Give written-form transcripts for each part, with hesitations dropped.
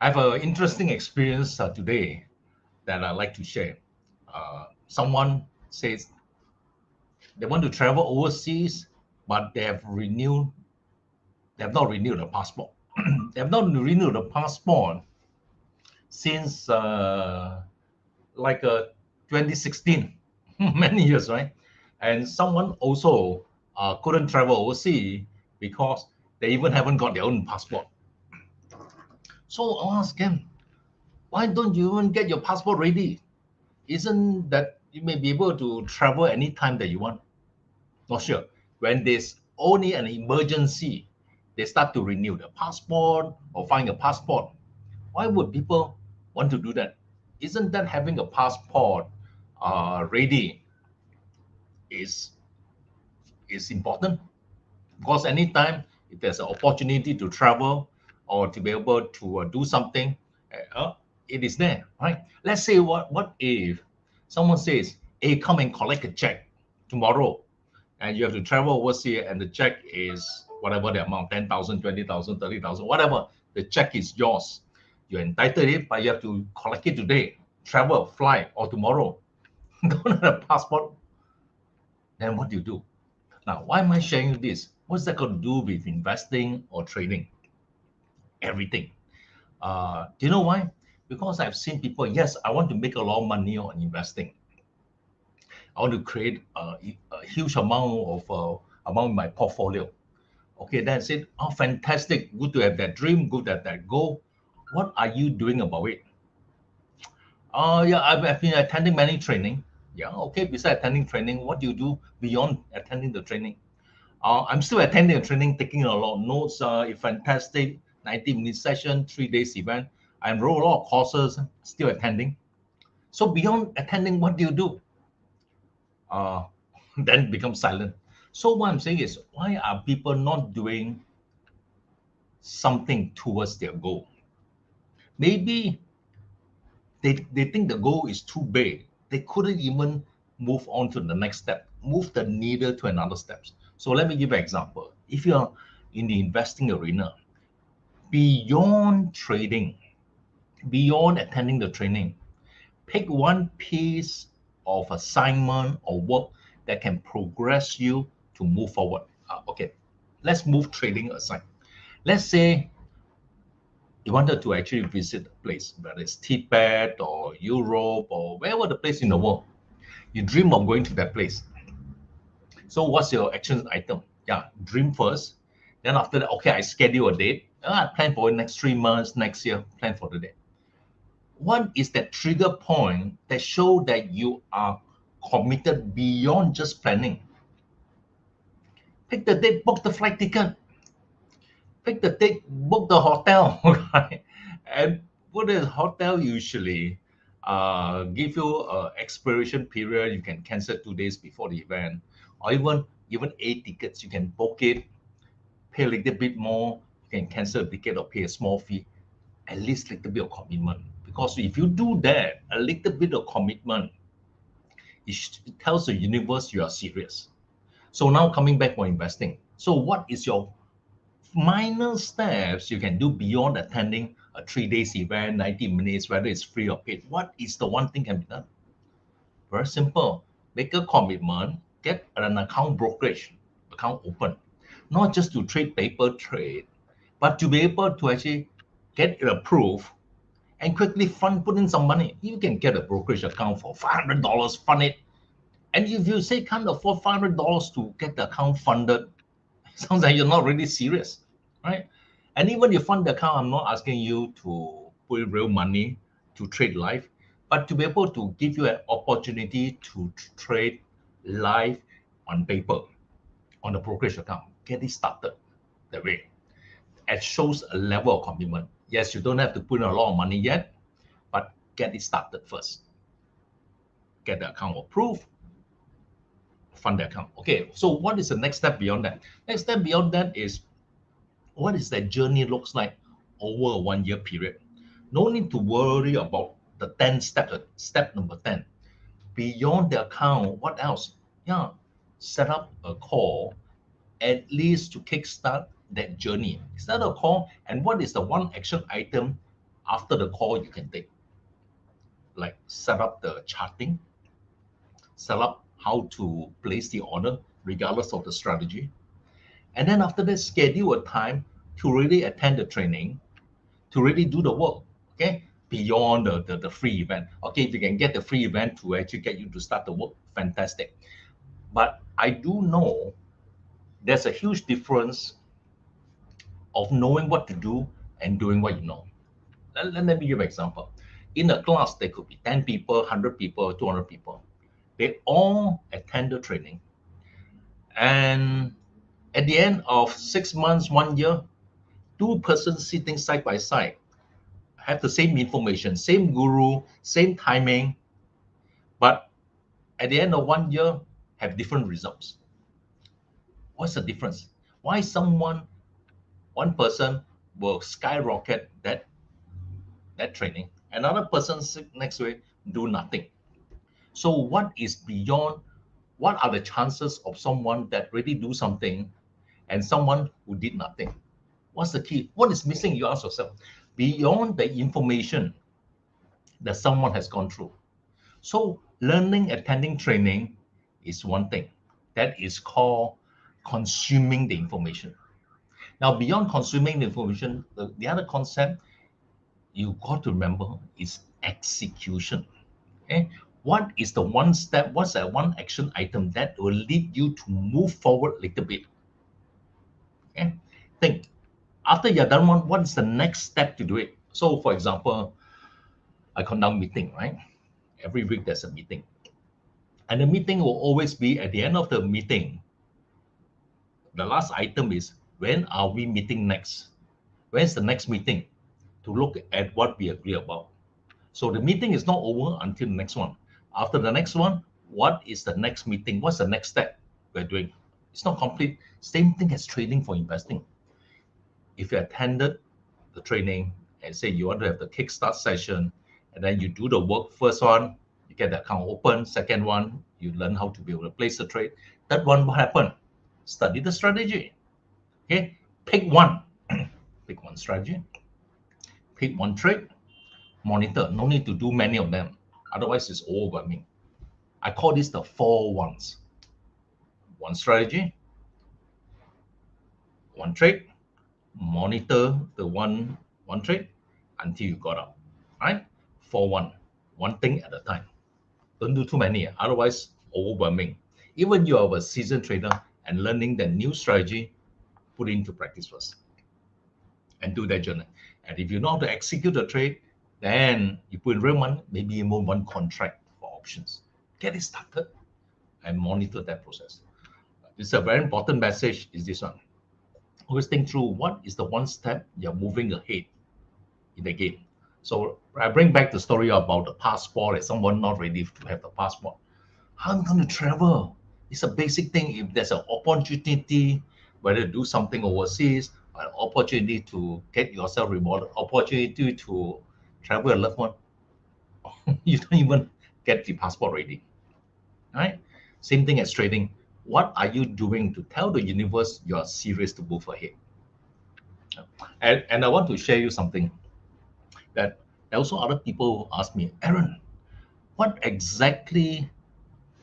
I have an interesting experience today that I'd like to share. Someone says they want to travel overseas, but they have not renewed the passport. They have not renewed the passport since like 2016, many years, right? And someone also couldn't travel overseas because they even haven't got their own passport. So I asked him, why don't you even get your passport ready? Isn't that you may be able to travel anytime that you want? Not sure. When there's only an emergency, they start to renew the passport or find a passport. Why would people want to do that? Isn't that having a passport ready is is important? Because anytime if there's an opportunity to travel or to be able to do something, it is there, right? Let's say what if someone says, "Hey, come and collect a check tomorrow," and you have to travel overseas, and the check is whatever the amount, 10,000, 20,000, 30,000, whatever. The check is yours. You're entitled it, but you have to collect it today, travel, fly, or tomorrow. Don't have a passport, then what do you do? Now, why am I sharing you this? What's that got to do with investing or trading? Everything. Do you know why? Because I've seen people, yes, I want to make a lot of money on investing. I want to create a huge amount in my portfolio. Okay, that's it. Oh, fantastic. Good to have that dream. Good to have that goal. What are you doing about it? Yeah, I've been attending many training. Yeah, okay. Besides attending training, what do you do beyond attending the training? I'm still attending a training, taking a lot of notes. A fantastic 90-minute session, 3 days event. I enroll a lot of courses, still attending. So beyond attending, what do you do? Uh, then become silent. So what I'm saying is, why are people not doing something towards their goal? Maybe they think the goal is too big. They couldn't even move on to the next step, move the needle to another steps. So let me give you an example. If you're in the investing arena, beyond trading, beyond attending the training, pick one piece of assignment or work that can progress you to move forward. Okay, let's move trading aside. Let's say you wanted to actually visit a place, whether it's Tibet or Europe or wherever the place in the world. You dream of going to that place. So what's your action item? Yeah, dream first. Then after that, okay, I schedule a date. I plan for the next 3 months, next year, plan for the date. What is that trigger point that show that you are committed beyond just planning? Pick the date, book the flight ticket, pick the date, book the hotel, right? And for the hotel usually give you a expiration period. You can cancel 2 days before the event, or even air tickets. You can book it, pay a little bit more. You can cancel a ticket or pay a small fee. At least a little bit of commitment. Because if you do that, a little bit of commitment, it tells the universe you are serious. So now coming back for investing. So what is your minor steps you can do beyond attending a 3 days event, 90 minutes, whether it's free or paid? What is the one thing can be done? Very simple. Make a commitment, get an account brokerage, account open. Not just to trade paper trade, but to be able to actually get it approved and quickly put in some money. You can get a brokerage account for $500, fund it. And if you say can't afford $500 to get the account funded, sounds like you're not really serious, right? And even you fund the account, I'm not asking you to put real money to trade live, but to be able to give you an opportunity to trade live on paper, on the brokerage account. Get it started that way. It shows a level of commitment. Yes, you don't have to put in a lot of money yet, but get it started first. Get the account approved, fund the account. Okay, so what is the next step beyond that? Next step beyond that is what is that journey looks like over a 1 year period. No need to worry about the 10 steps, step number 10. Beyond the account, what else? Yeah, set up a call at least to kickstart that journey. Start a call, and what is the one action item after the call you can take. Like set up the charting, set up how to place the order regardless of the strategy. And then after that, schedule a time to really attend the training, to really do the work, okay? Beyond the free event. Okay, if you can get the free event to actually get you to start the work, fantastic. But I do know there's a huge difference of knowing what to do and doing what you know. Let me give an example. In a class, there could be 10 people, 100 people, 200 people. They all attend the training. And at the end of 6 months, 1 year, two persons sitting side by side have the same information, same guru, same timing, but at the end of 1 year, have different results. What's the difference? Why one person will skyrocket that training, another person sit next to it do nothing? So what is beyond? What are the chances of someone that really do something and someone who did nothing? What's the key? What is missing? You ask yourself. Beyond the information that someone has gone through. So learning, attending training is one thing. That is called consuming the information. Now, beyond consuming the information, the other concept you got to remember is execution. Okay? What is the one step, what's that one action item that will lead you to move forward a little bit? Okay? Think, after you're done one, what is the next step to do it? So, for example, I conduct meeting, right? Every week there's a meeting. And the meeting will always be at the end of the meeting. The last item is, when are we meeting next? When's the next meeting? To look at what we agree about. So the meeting is not over until the next one. After the next one, what is the next meeting? What's the next step we're doing? It's not complete. Same thing as trading for investing. If you attended the training and say you want to have the kickstart session, and then you do the work, first one, you get the account open. Second one, you learn how to be able to place the trade. Third one, what happened? Study the strategy. Okay, pick one. Pick one strategy. Pick one trade. Monitor. No need to do many of them. Otherwise, it's overwhelming. I call this the 4 1s. One strategy, one trade, monitor the one trade until you got out. Right? 4 1. One thing at a time. Don't do too many, otherwise overwhelming. Even you are a seasoned trader and learning the new strategy, put it into practice first and do that journey. And if you know how to execute the trade, then you put in real money, maybe you move one contract for options. Get it started and monitor that process. It's a very important message is this one. Always think through what is the one step you're moving ahead in the game. So I bring back the story about the passport and someone not ready to have the passport. How am I going to travel? It's a basic thing. If there's an opportunity, whether to do something overseas, an opportunity to get yourself rewarded, opportunity to travel a loved one, you don't even get the passport ready. Right? Same thing as trading. What are you doing to tell the universe you are serious to move ahead? And I want to share you something that also other people ask me, Aaron, what exactly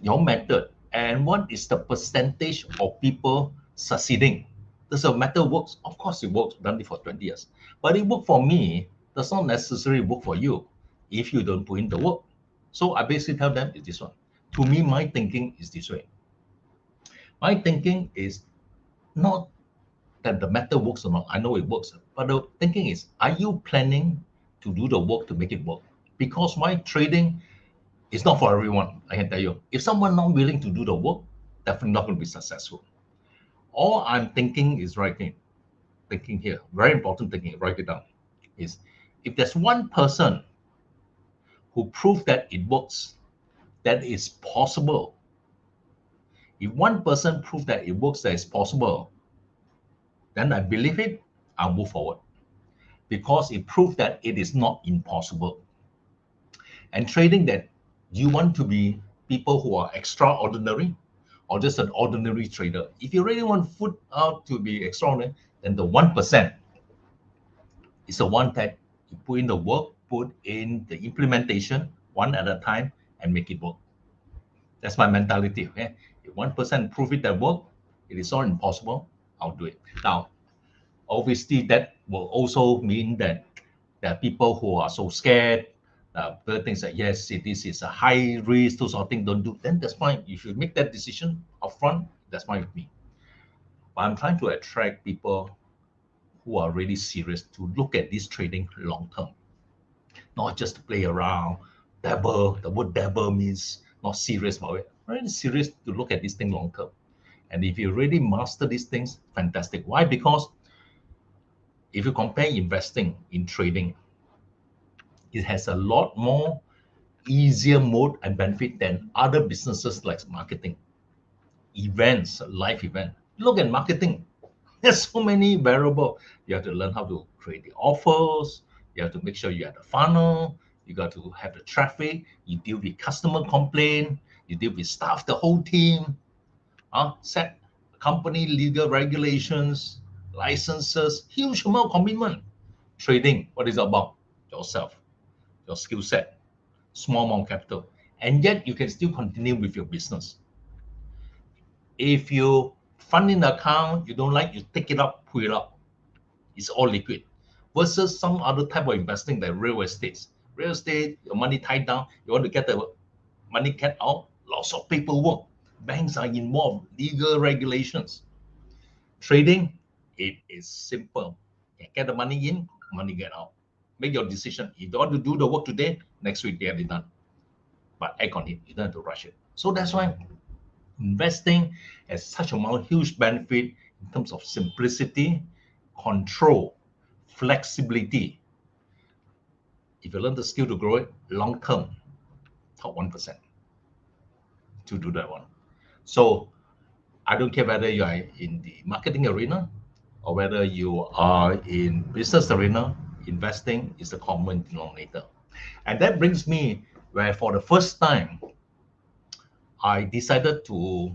your method and what is the percentage of people succeeding? Does the method works? Of course it works, done it for 20 years. But it worked for me, does not necessarily work for you if you don't put in the work. So I basically tell them it's this one. To me, my thinking is this way. My thinking is not that the method works or not. I know it works. But the thinking is, are you planning to do the work to make it work? Because my trading is not for everyone, I can tell you. If someone not willing to do the work, definitely not going to be successful. All I'm thinking is thinking here, very important thinking, write it down, is if there's one person who proved that it works, that is possible. If one person proved that it works, that is possible, then I believe it, I'll move forward. Because it proved that it is not impossible. And trading, that you want to be people who are extraordinary or just an ordinary trader. If you really want foot out to be extraordinary, then the 1% is the one that You put in the work, put in the implementation one at a time and make it work. That's my mentality. Okay? If one person prove it that work, it is not impossible, I'll do it. Now, obviously, that will also mean that there are people who are so scared. People think that yes, this is a high risk, those sort of things don't do. Then that's fine. If you make that decision upfront, that's fine with me. But I'm trying to attract people who are really serious to look at this trading long term, not just to play around, dabble. The word dabble means not serious about it. Really serious to look at this thing long term. And if you really master these things, fantastic. Why? Because if you compare investing in trading, it has a lot more easier mode and benefit than other businesses like marketing, events, live event. Look at marketing. There's so many variables. You have to learn how to create the offers. You have to make sure you have the funnel. You got to have the traffic. You deal with customer complaint. You deal with staff, the whole team. Set company legal regulations, licenses, huge amount of commitment. Trading, what is it about? Yourself, your skill set, small amount of capital. And yet you can still continue with your business. If you fund in the account, you don't like, you take it up, pull it up. It's all liquid. Versus some other type of investing like real estate. Real estate, your money tied down, you want to get the money kept out, lots of paperwork. Banks are involved, legal regulations. Trading, it is simple. You get the money in, money get out. Make your decision. If you want to do the work today, next week get it done. But act on it. You don't have to rush it. So that's why investing has such a huge benefit in terms of simplicity, control, flexibility. If you learn the skill to grow it long term, top 1% to do that one. So I don't care whether you are in the marketing arena or whether you are in business arena, investing is the common denominator. And that brings me where for the first time, I decided to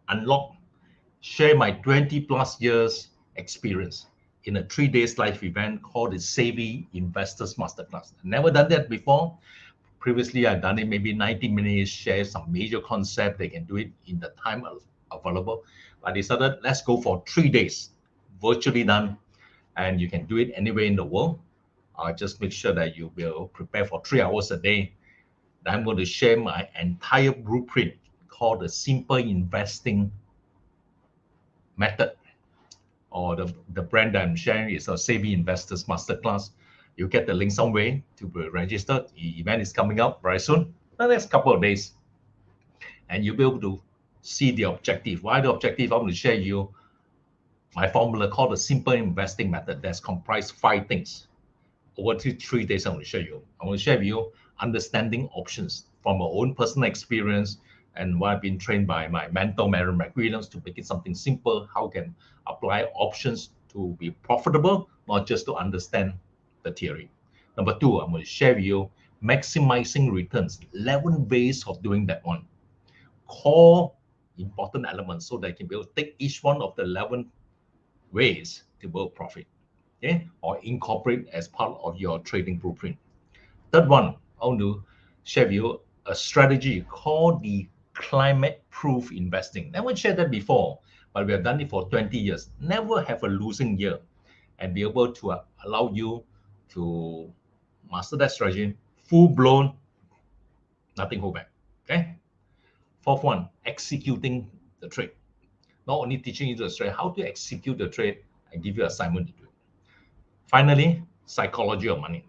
unlock, share my 20 plus years experience in a 3 days live event called the Savvy Investors Masterclass. Never done that before. Previously, I've done it maybe 90 minutes, share some major concept. They can do it in the time available. I decided, let's go for 3 days, virtually done. And you can do it anywhere in the world. Just make sure that you will prepare for 3 hours a day. I'm going to share my entire blueprint called the Simple Investing Method, or the brand that I'm sharing is a Savvy Investors Masterclass. You get the link somewhere to be registered. The event is coming up very soon, the next couple of days. And you'll be able to see the objective. Why the objective? I'm going to share you my formula called the Simple Investing Method that's comprised 5 things. Over 3 days, I'm going to show you. I'm going to share with you understanding options from my own personal experience and what I've been trained by my mentor, Mary McWilliams, to make it something simple. How can apply options to be profitable, not just to understand the theory. Number 2, I'm going to share with you maximizing returns, 11 ways of doing that one. Core important elements so that you can be able to take each one of the 11 ways to build profit. Okay, or incorporate as part of your trading blueprint. Third one, I want to share with you a strategy called the climate-proof investing. Never shared that before, but we have done it for 20 years. Never have a losing year, and be able to allow you to master that strategy, full-blown, nothing hold back. Okay. Fourth one, executing the trade. Not only teaching you the trade, how to execute the trade, and give you assignment to do it. Finally, psychology of money.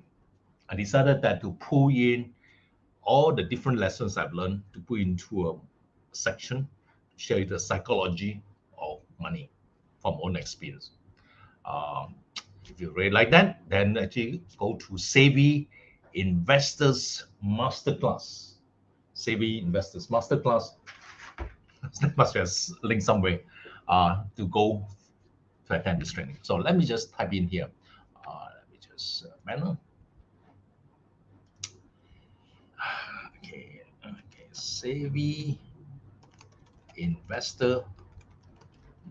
I decided that to pull in all the different lessons I've learned to put into a section, share the psychology of money from own experience. If you really like that, then actually go to Savvy Investors Masterclass. Savvy Investors Masterclass. There must be a link somewhere to go to attend this training. So let me just type in here. Let me just manual. Okay, Savvy Investor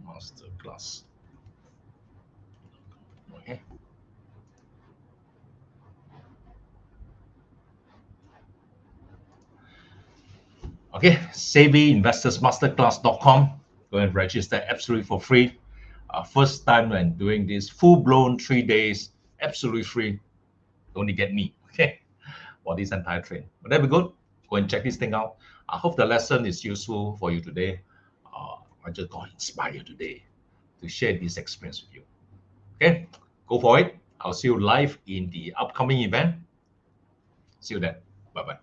Masterclass. Okay. Okay, SavvyInvestorsMasterclass.com. Go and register absolutely for free. First time when doing this full-blown 3 days, absolutely free. Only get me, okay, for this entire training. But that'd be good. Go and check this thing out. I hope the lesson is useful for you today. I just got inspired today to share this experience with you. Okay, go for it. I'll see you live in the upcoming event. See you then. Bye-bye.